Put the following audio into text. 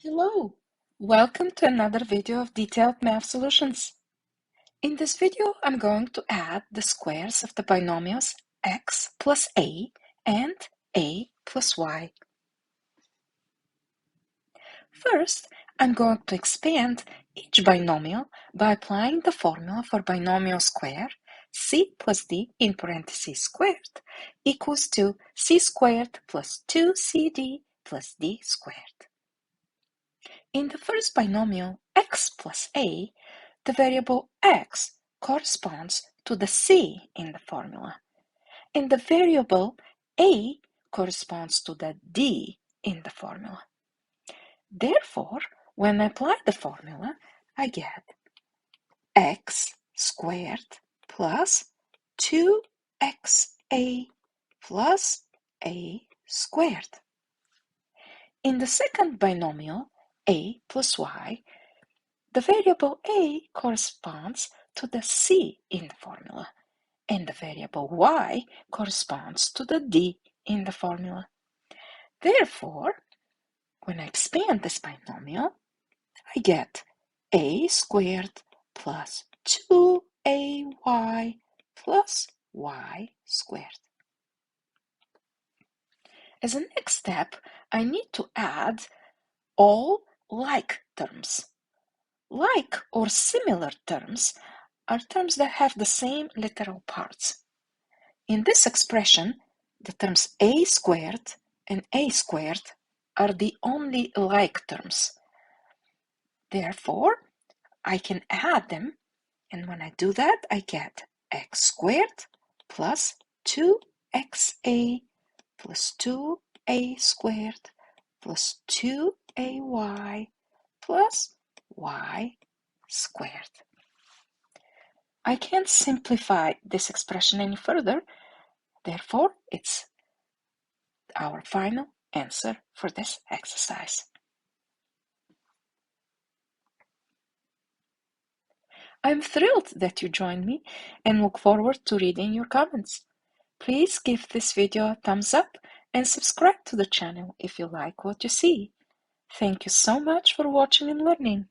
Hello! Welcome to another video of detailed math solutions. In this video, I'm going to add the squares of the binomials x plus a and a plus y. First, I'm going to expand each binomial by applying the formula for binomial square c plus d in parentheses squared equals to c squared plus 2cd plus d squared. In the first binomial x plus a, the variable x corresponds to the c in the formula, and the variable a corresponds to the d in the formula. Therefore, when I apply the formula, I get x squared plus 2xa plus a squared. In the second binomial, a plus y, the variable a corresponds to the c in the formula, and the variable y corresponds to the d in the formula. Therefore, when I expand this binomial, I get a squared plus 2ay plus y squared. As a next step, I need to add all like terms. Like or similar terms are terms that have the same literal parts. In this expression, the terms a squared and a squared are the only like terms. Therefore, I can add them, and when I do that, I get x squared plus 2xa plus 2a squared plus 2ay plus y squared. I can't simplify this expression any further, therefore it's our final answer for this exercise. I'm thrilled that you joined me and look forward to reading your comments. Please give this video a thumbs up and subscribe to the channel if you like what you see. Thank you so much for watching and learning.